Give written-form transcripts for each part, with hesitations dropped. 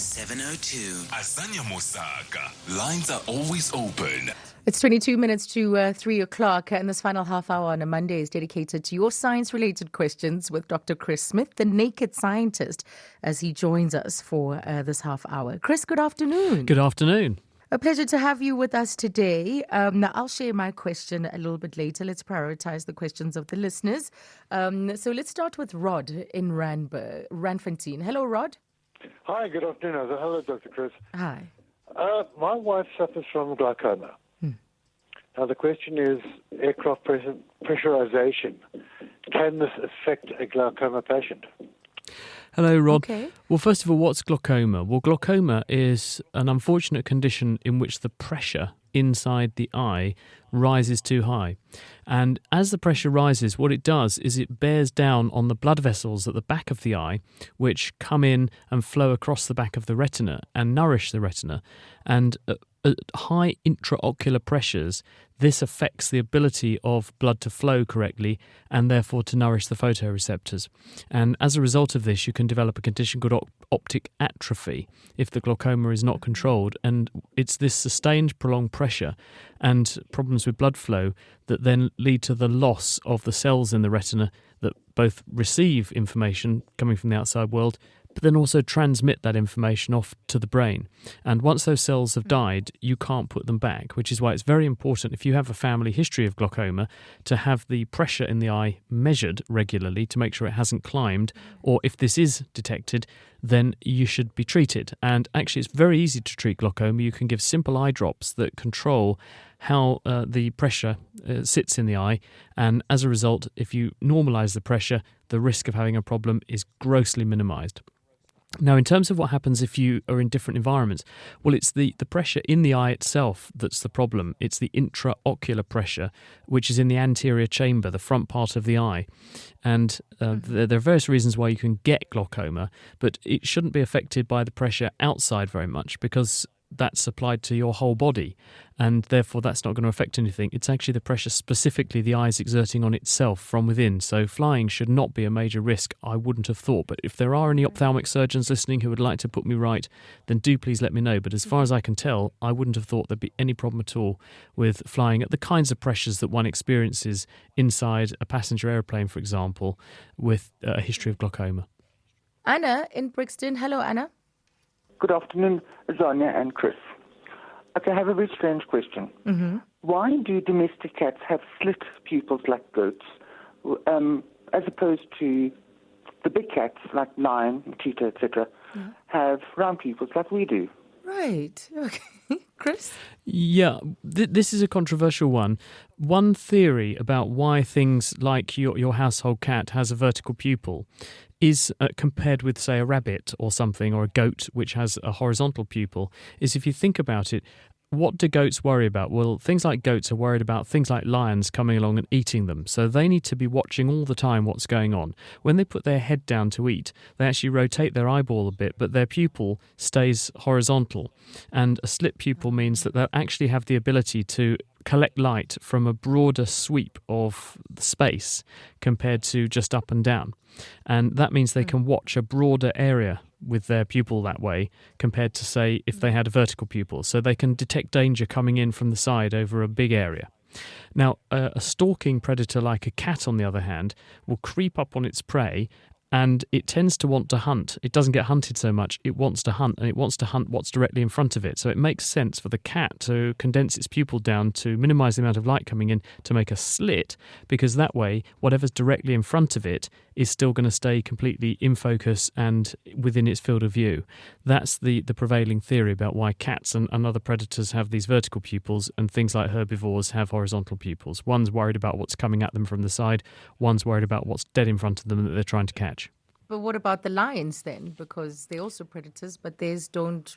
702. Asanya Mosaka. Lines are always open. It's 22 minutes to 3 o'clock, and this final half hour on a Monday is dedicated to your science-related questions with Dr. Chris Smith, the naked scientist, as he joins us for this half hour. Chris, good afternoon. Good afternoon. A pleasure to have you with us today. Now, I'll share my question a little bit later. Let's prioritize the questions of the listeners. So let's start with Rod in Randfontein. Hello, Rod. Hi, good afternoon. Hello, Dr. Chris. Hi. My wife suffers from glaucoma. Now, the question is aircraft pressurization. Can this affect a glaucoma patient? Hello, Rod. Okay. Well, first of all, what's glaucoma? Well, glaucoma is an unfortunate condition in which the pressure inside the eye rises too high. And as the pressure rises, what it does is it bears down on the blood vessels at the back of the eye, which come in and flow across the back of the retina and nourish the retina. And at high intraocular pressures, this affects the ability of blood to flow correctly and therefore to nourish the photoreceptors. And as a result of this, you can develop a condition called optic atrophy if the glaucoma is not controlled. And it's this sustained, prolonged pressure and problems with blood flow that then lead to the loss of the cells in the retina that both receive information coming from the outside world, but then also transmit that information off to the brain. And once those cells have died, you can't put them back, which is why it's very important, if you have a family history of glaucoma, to have the pressure in the eye measured regularly to make sure it hasn't climbed, or if this is detected, then you should be treated. And actually, it's very easy to treat glaucoma. You can give simple eye drops that control how the pressure sits in the eye, and as a result, if you normalise the pressure, the risk of having a problem is grossly minimised. Now, in terms of what happens if you are in different environments, well, it's the pressure in the eye itself that's the problem. It's the intraocular pressure, which is in the anterior chamber, the front part of the eye. And there are various reasons why you can get glaucoma, but it shouldn't be affected by the pressure outside very much because that's applied to your whole body, and therefore that's not going to affect anything. It's actually the pressure specifically the eye is exerting on itself from within. So flying should not be a major risk, I wouldn't have thought. But if there are any ophthalmic surgeons listening who would like to put me right, then do please let me know. But as far as I can tell, I wouldn't have thought there'd be any problem at all with flying at the kinds of pressures that one experiences inside a passenger aeroplane, for example, with a history of glaucoma. Anna in Brixton. Hello, Anna. Good afternoon, Zanya and Chris. Okay, I have a very strange question. Why do domestic cats have slit pupils like goats, as opposed to the big cats like lion, cheetah, etc., have round pupils like we do? Right. Okay. Chris? Yeah, this is a controversial one. One theory about why things like your household cat has a vertical pupil is compared with, say, a rabbit or something, or a goat which has a horizontal pupil, is if you think about it, what do goats worry about? Well, things like goats are worried about things like lions coming along and eating them. So they need to be watching all the time what's going on. When they put their head down to eat, they actually rotate their eyeball a bit, but their pupil stays horizontal. And a slit pupil means that they'll actually have the ability to collect light from a broader sweep of space compared to just up and down. And that means they can watch a broader area with their pupil that way compared to, say, if they had a vertical pupil. So they can detect danger coming in from the side over a big area. Now, a stalking predator like a cat, on the other hand, will creep up on its prey, and it tends to want to hunt. It doesn't get hunted so much. It wants to hunt, and it wants to hunt what's directly in front of it. So it makes sense for the cat to condense its pupil down to minimise the amount of light coming in to make a slit, because that way, whatever's directly in front of it is still going to stay completely in focus and within its field of view. That's the prevailing theory about why cats and other predators have these vertical pupils, and things like herbivores have horizontal pupils. One's worried about what's coming at them from the side, one's worried about what's dead in front of them that they're trying to catch. But what about the lions then? Because they're also predators, but theirs don't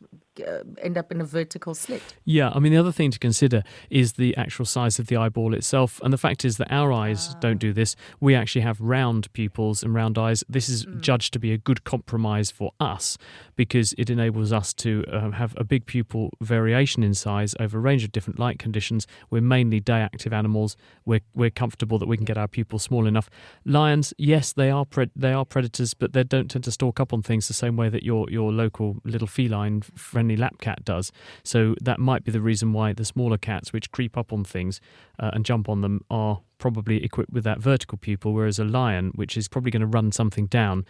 end up in a vertical slit. Yeah, I mean, the other thing to consider is the actual size of the eyeball itself. And the fact is that our eyes don't do this. We actually have round pupils and round eyes. This is judged to be a good compromise for us because it enables us to have a big pupil variation in size over a range of different light conditions. We're mainly day-active animals. We're comfortable that we can get our pupils small enough. Lions, yes, they are predators, but they don't tend to stalk up on things the same way that your local little feline-friendly lap cat does. So that might be the reason why the smaller cats, which creep up on things and jump on them, are probably equipped with that vertical pupil, whereas a lion, which is probably going to run something down,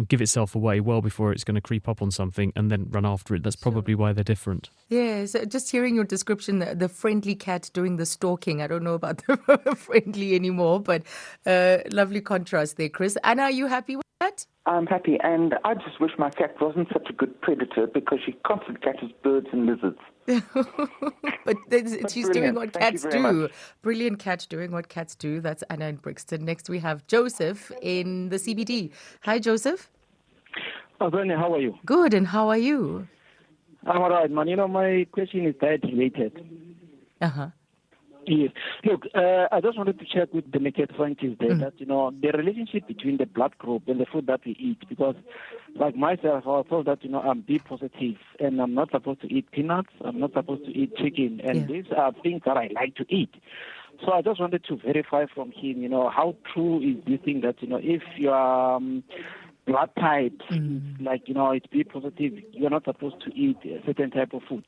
give itself away well before it's going to creep up on something and then run after it. That's probably why they're different. Yes, just hearing your description, the friendly cat doing the stalking. I don't know about the friendly anymore, but lovely contrast there, Chris. Anna, are you happy with that? I'm happy, and I just wish my cat wasn't such a good predator because she constantly catches birds and lizards. But she's doing what Thank cats you very do. much. Brilliant cat doing what cats do. That's Anna in Brixton. Next we have Joseph in the CBD. Hi, Joseph. Azania, how are you? Good, and how are you? I'm all right, man. My question is diet related. Uh-huh. Yes. Look, I just wanted to check with the naked scientists there that, the relationship between the blood group and the food that we eat, because like myself, I was told that, I'm B positive and I'm not supposed to eat peanuts, I'm not supposed to eat chicken, and these are things that I like to eat. So I just wanted to verify from him, how true is this thing that, if you are blood type, like, it's B positive, you're not supposed to eat a certain type of food.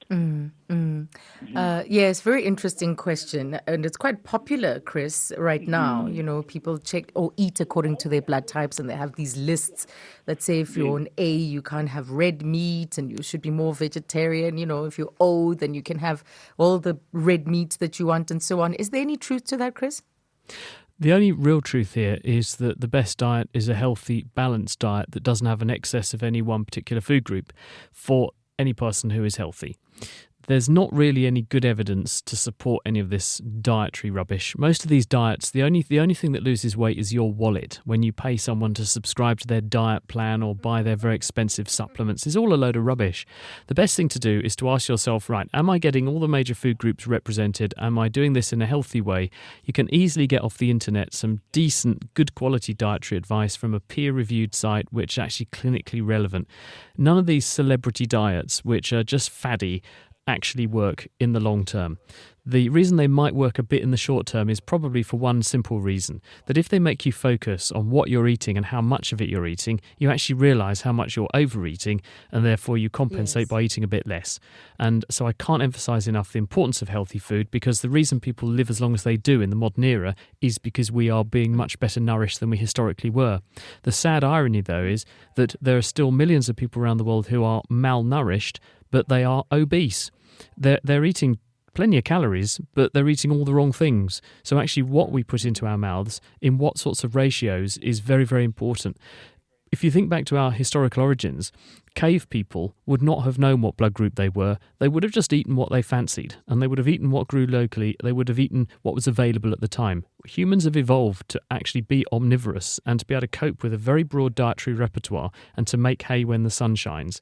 Yes, very interesting question. And it's quite popular, Chris, right now. People check or eat according to their blood types, and they have these lists that say if you're an A, you can't have red meat and you should be more vegetarian. If you're O, then you can have all the red meat that you want and so on. Is there any truth to that, Chris? The only real truth here is that the best diet is a healthy, balanced diet that doesn't have an excess of any one particular food group for any person who is healthy. There's not really any good evidence to support any of this dietary rubbish. Most of these diets, the only thing that loses weight is your wallet. When you pay someone to subscribe to their diet plan or buy their very expensive supplements, it's all a load of rubbish. The best thing to do is to ask yourself, right, am I getting all the major food groups represented? Am I doing this in a healthy way? You can easily get off the internet some decent, good quality dietary advice from a peer-reviewed site which is actually clinically relevant. None of these celebrity diets, which are just faddy, actually work in the long term. The reason they might work a bit in the short term is probably for one simple reason, that if they make you focus on what you're eating and how much of it you're eating, you actually realise how much you're overeating, and therefore you compensate by eating a bit less. And so I can't emphasise enough the importance of healthy food, because the reason people live as long as they do in the modern era is because we are being much better nourished than we historically were. The sad irony, though, is that there are still millions of people around the world who are malnourished, but they are obese. They're eating plenty of calories, but they're eating all the wrong things. So actually what we put into our mouths, in what sorts of ratios, is very, very important. If you think back to our historical origins, cave people would not have known what blood group they were. They would have just eaten what they fancied, and they would have eaten what grew locally. They would have eaten what was available at the time. Humans have evolved to actually be omnivorous and to be able to cope with a very broad dietary repertoire and to make hay when the sun shines,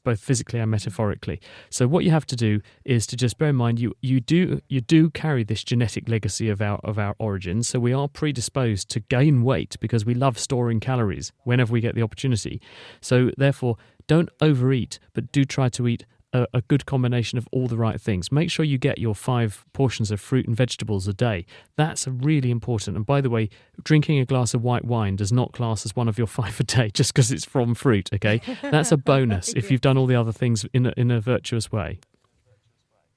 both physically and metaphorically. So what you have to do is to just bear in mind you do carry this genetic legacy of our origins. So we are predisposed to gain weight because we love storing calories whenever we get the opportunity. So therefore, don't overeat, but do try to eat a good combination of all the right things. Make sure you get your 5 portions of fruit and vegetables a day. That's really important. And by the way, drinking a glass of white wine does not class as one of your 5 a day just because it's from fruit, okay? That's a bonus if you've done all the other things in a virtuous way.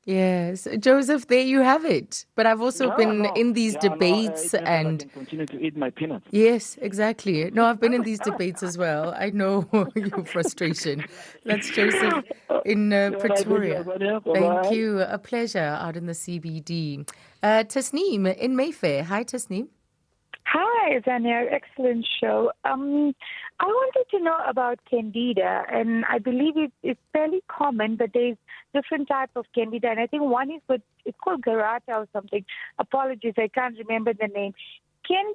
Yes, Joseph, there you have it. But I've also been in these debates I and can continue to eat my peanuts. yes, exactly. No, I've been in these debates as well. I know your frustration. That's Joseph in Pretoria. Thank you. A pleasure out in the CBD. Tasneem in Mayfair. Hi, Tasneem. Hi, Zania. Excellent show. I wanted to know about candida, and I believe it's fairly common, but there's different types of candida, and I think one is it's called Garata or something. Apologies, I can't remember the name. Can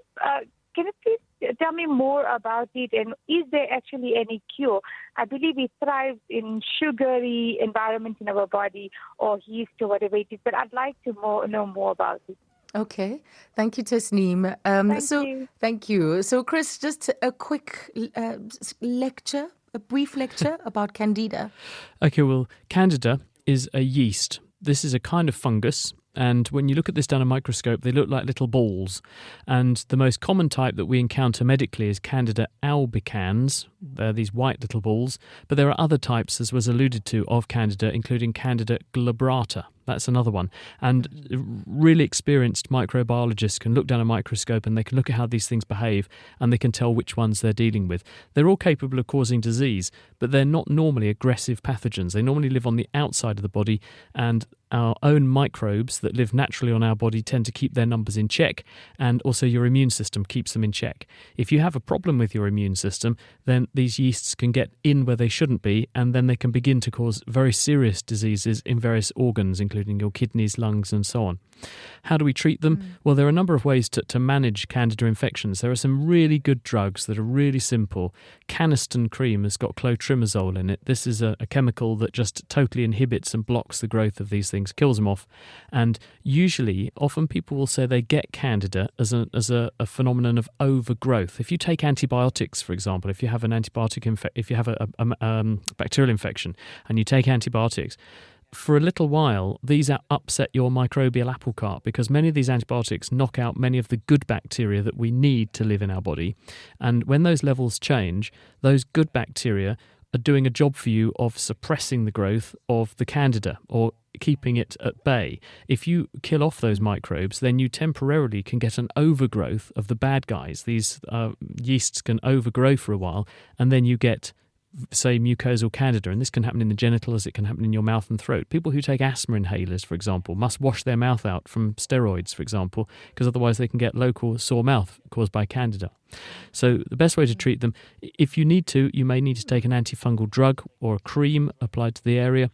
you please tell me more about it, and is there actually any cure? I believe it thrives in sugary environments in our body or yeast or whatever it is, but I'd like to know more about it. Okay. Thank you, Tasneem. Thank you. So, Chris, just a quick a brief lecture about Candida. Okay, well, Candida is a yeast. This is a kind of fungus. And when you look at this down a microscope, they look like little balls. And the most common type that we encounter medically is Candida albicans. They're these white little balls. But there are other types, as was alluded to, of Candida, including Candida glabrata. That's another one. And really experienced microbiologists can look down a microscope and they can look at how these things behave and they can tell which ones they're dealing with. They're all capable of causing disease, but they're not normally aggressive pathogens. They normally live on the outside of the body, and our own microbes that live naturally on our body tend to keep their numbers in check, and also your immune system keeps them in check. If you have a problem with your immune system, then these yeasts can get in where they shouldn't be, and then they can begin to cause very serious diseases in various organs, including your kidneys, lungs, and so on. How do we treat them? Well, there are a number of ways to manage Candida infections. There are some really good drugs that are really simple. Canesten cream has got clotrimazole in it. This is a chemical that just totally inhibits and blocks the growth of these things, kills them off. And often people will say they get Candida as a phenomenon of overgrowth. If you take antibiotics, for example, if you have an if you have a bacterial infection and you take antibiotics, for a little while, these upset your microbial apple cart, because many of these antibiotics knock out many of the good bacteria that we need to live in our body. And when those levels change, those good bacteria are doing a job for you of suppressing the growth of the Candida or keeping it at bay. If you kill off those microbes, then you temporarily can get an overgrowth of the bad guys. These yeasts can overgrow for a while, and then you get, say, mucosal Candida, and this can happen in the genitals, it can happen in your mouth and throat. People who take asthma inhalers, for example, must wash their mouth out from steroids, for example, because otherwise they can get local sore mouth caused by Candida. So the best way to treat them, if you need to, you may need to take an antifungal drug or a cream applied to the area.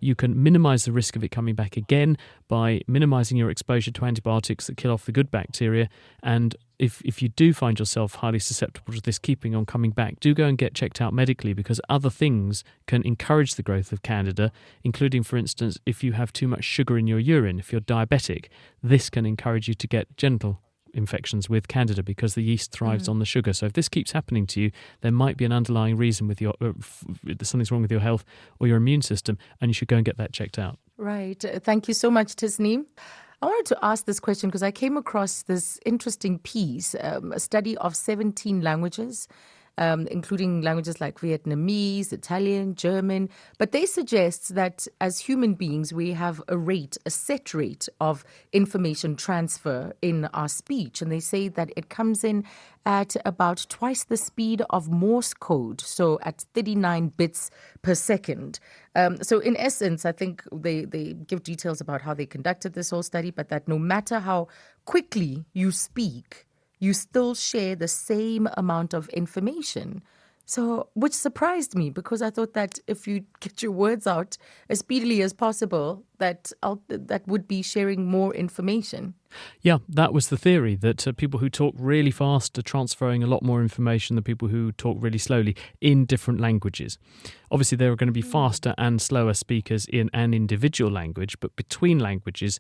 You can minimise the risk of it coming back again by minimising your exposure to antibiotics that kill off the good bacteria. And if you do find yourself highly susceptible to this keeping on coming back, do go and get checked out medically, because other things can encourage the growth of Candida, including, for instance, if you have too much sugar in your urine. If you're diabetic, this can encourage you to get genital infections with Candida, because the yeast thrives on the sugar. So if this keeps happening to you, there might be an underlying reason with something's wrong with your health or your immune system, and you should go and get that checked out. Right. Thank you so much, Tasneem. I wanted to ask this question because I came across this interesting piece, a study of 17 languages, including languages like Vietnamese, Italian, German. But they suggest that as human beings, we have a set rate of information transfer in our speech. And they say that it comes in at about twice the speed of Morse code, so at 39 bits per second. So in essence, I think they give details about how they conducted this whole study, but that no matter how quickly you speak, you still share the same amount of information. So, which surprised me, because I thought that if you get your words out as speedily as possible, that would be sharing more information. Yeah, that was the theory, that people who talk really fast are transferring a lot more information than people who talk really slowly in different languages. Obviously, there are going to be faster and slower speakers in an individual language, but between languages,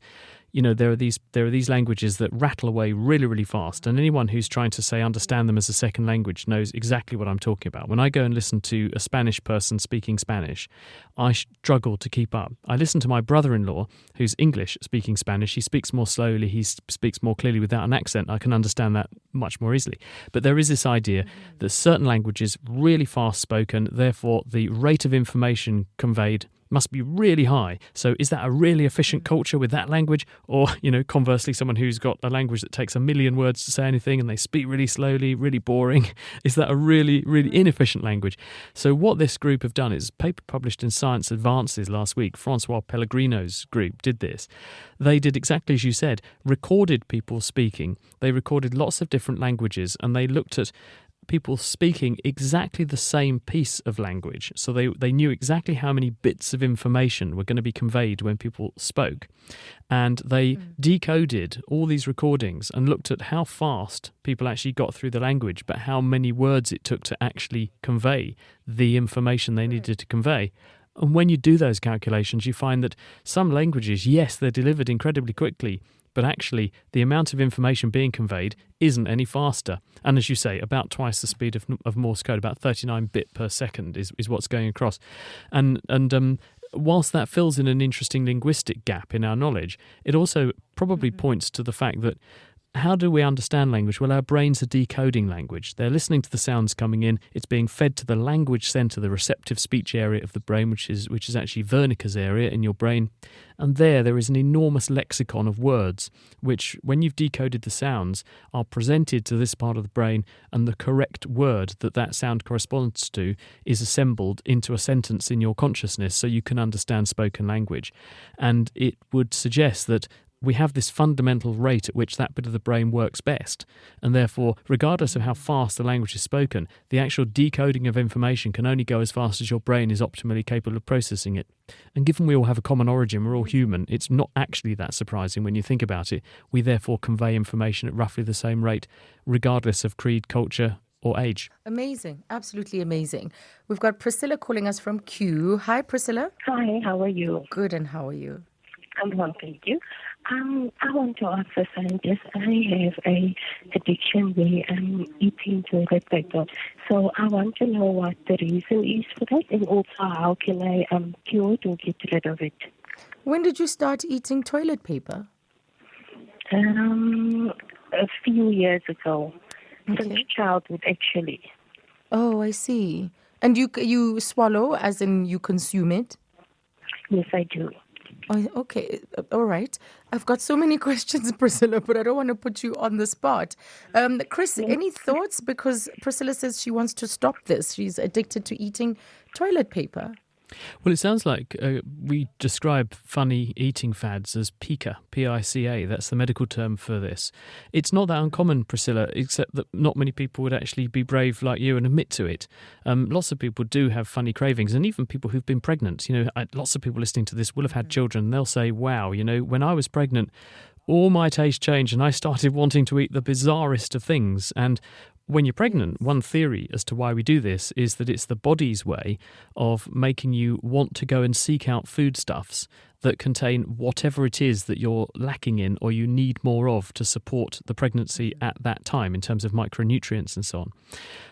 there are these languages that rattle away really, really fast, and anyone who's trying to, say, understand them as a second language knows exactly what I'm talking about. When I go and listen to a Spanish person speaking Spanish, I struggle to keep up. I listen to my brother-in-law, who's English, speaking Spanish. He speaks more slowly, he speaks more clearly without an accent. I can understand that much more easily. But there is this idea that certain languages really fast spoken, therefore the rate of information conveyed must be really high. So is that a really efficient culture with that language? Or, conversely, someone who's got a language that takes 1 million words to say anything and they speak really slowly, really boring, is that a really, really inefficient language? So what this group have done is, a paper published in Science Advances last week, Francois Pellegrino's group did this. They did exactly as you said, recorded people speaking. They recorded lots of different languages, and they looked at people speaking exactly the same piece of language. So they knew exactly how many bits of information were going to be conveyed when people spoke. And they decoded all these recordings and looked at how fast people actually got through the language, but how many words it took to actually convey the information they needed to convey. And when you do those calculations, you find that some languages, yes, they're delivered incredibly quickly, but actually the amount of information being conveyed isn't any faster. And as you say, about twice the speed of Morse code, about 39 bit per second is what's going across. And whilst that fills in an interesting linguistic gap in our knowledge, it also probably points to the fact that how do we understand language? Well, our brains are decoding language. They're listening to the sounds coming in. It's being fed to the language centre, the receptive speech area of the brain, which is actually Wernicke's area in your brain. And there is an enormous lexicon of words, which, when you've decoded the sounds, are presented to this part of the brain, and the correct word that sound corresponds to is assembled into a sentence in your consciousness so you can understand spoken language. And it would suggest that we have this fundamental rate at which that bit of the brain works best. And therefore, regardless of how fast the language is spoken, the actual decoding of information can only go as fast as your brain is optimally capable of processing it. And given we all have a common origin, we're all human, it's not actually that surprising when you think about it. We therefore convey information at roughly the same rate, regardless of creed, culture, or age. Amazing. Absolutely amazing. We've got Priscilla calling us from Kew. Hi, Priscilla. Hi, how are you? Good, and how are you? I'm well, thank you. I want to ask the scientist, I have a addiction where I'm eating toilet paper. So I want to know what the reason is for that, and also how can I cure it or get rid of it. When did you start eating toilet paper? A few years ago. Since childhood, actually. Oh, I see. And you swallow, as in you consume it? Yes, I do. Oh, okay, all right. I've got so many questions, Priscilla, but I don't want to put you on the spot. Chris, any thoughts? Because Priscilla says she wants to stop this. She's addicted to eating toilet paper. Well, it sounds like we describe funny eating fads as pica, P-I-C-A. That's the medical term for this. It's not that uncommon, Priscilla, except that not many people would actually be brave like you and admit to it. Lots of people do have funny cravings, and even people who've been pregnant. Lots of people listening to this will have had children, and they'll say, wow, when I was pregnant, all my taste changed and I started wanting to eat the bizarrest of things. And when you're pregnant, one theory as to why we do this is that it's the body's way of making you want to go and seek out foodstuffs that contain whatever it is that you're lacking in or you need more of to support the pregnancy at that time in terms of micronutrients and so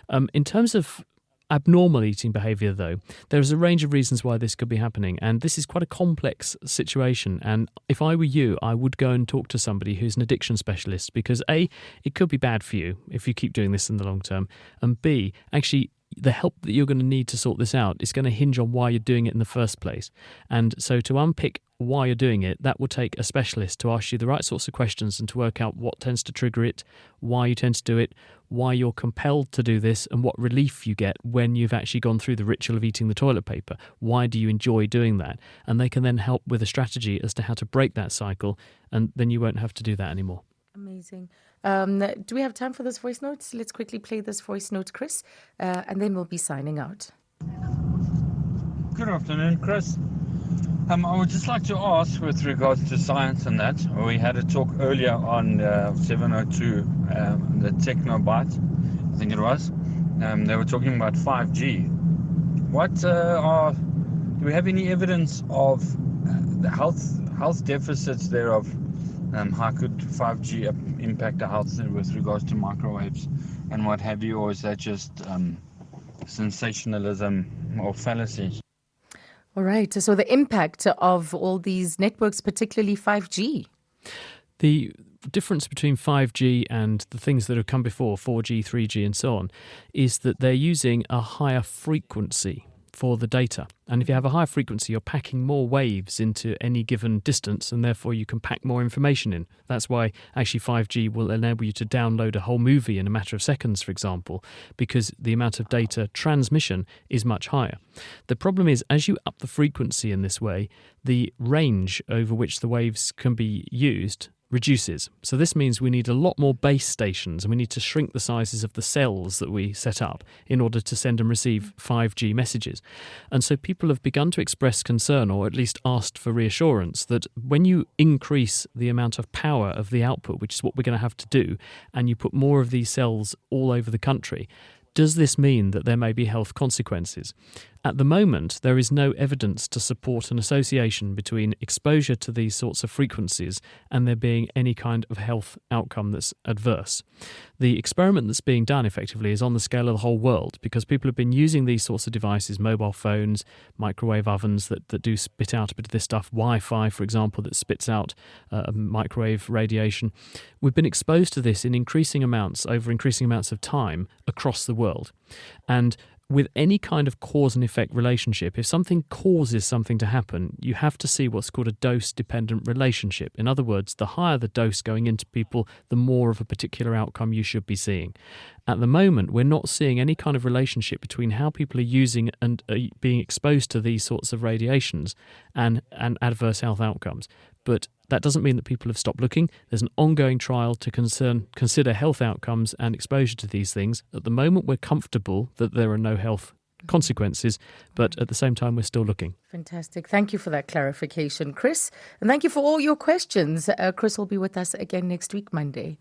on. In terms of abnormal eating behaviour, though, there's a range of reasons why this could be happening, and this is quite a complex situation. And if I were you, I would go and talk to somebody who's an addiction specialist, because A, it could be bad for you if you keep doing this in the long term, and B, actually, the help that you're going to need to sort this out is going to hinge on why you're doing it in the first place. And so to unpick why you're doing it, that will take a specialist to ask you the right sorts of questions and to work out what tends to trigger it, why you tend to do it, why you're compelled to do this, and what relief you get when you've actually gone through the ritual of eating the toilet paper. Why do you enjoy doing that? And they can then help with a strategy as to how to break that cycle, and then you won't have to do that anymore. Amazing. Do we have time for this voice note? Let's quickly play this voice note, Chris, and then we'll be signing out. Good afternoon, Chris. I would just like to ask with regards to science and that. We had a talk earlier on 702, the Technobite, I think it was. They were talking about 5G. Do we have any evidence of the health deficits thereof? How could 5G impact the health with regards to microwaves and what have you, or is that just sensationalism or fallacies? All right. So the impact of all these networks, particularly 5G. The difference between 5G and the things that have come before, 4G, 3G and so on, is that they're using a higher frequency for the data. And if you have a higher frequency, you're packing more waves into any given distance, and therefore you can pack more information in. That's why actually 5G will enable you to download a whole movie in a matter of seconds, for example, because the amount of data transmission is much higher. The problem is, as you up the frequency in this way, the range over which the waves can be used reduces. So this means we need a lot more base stations, and we need to shrink the sizes of the cells that we set up in order to send and receive 5G messages. And so people have begun to express concern, or at least asked for reassurance, that when you increase the amount of power of the output, which is what we're going to have to do, and you put more of these cells all over the country, does this mean that there may be health consequences? At the moment, there is no evidence to support an association between exposure to these sorts of frequencies and there being any kind of health outcome that's adverse. The experiment that's being done effectively is on the scale of the whole world, because people have been using these sorts of devices, mobile phones, microwave ovens that do spit out a bit of this stuff, Wi-Fi, for example, that spits out microwave radiation. We've been exposed to this in increasing amounts over increasing amounts of time across the world. And with any kind of cause and effect relationship, if something causes something to happen, you have to see what's called a dose-dependent relationship. In other words, the higher the dose going into people, the more of a particular outcome you should be seeing. At the moment, we're not seeing any kind of relationship between how people are using and being exposed to these sorts of radiations and adverse health outcomes. But that doesn't mean that people have stopped looking. There's an ongoing trial to consider health outcomes and exposure to these things. At the moment, we're comfortable that there are no health consequences, but at the same time, we're still looking. Fantastic. Thank you for that clarification, Chris. And thank you for all your questions. Chris will be with us again next week, Monday.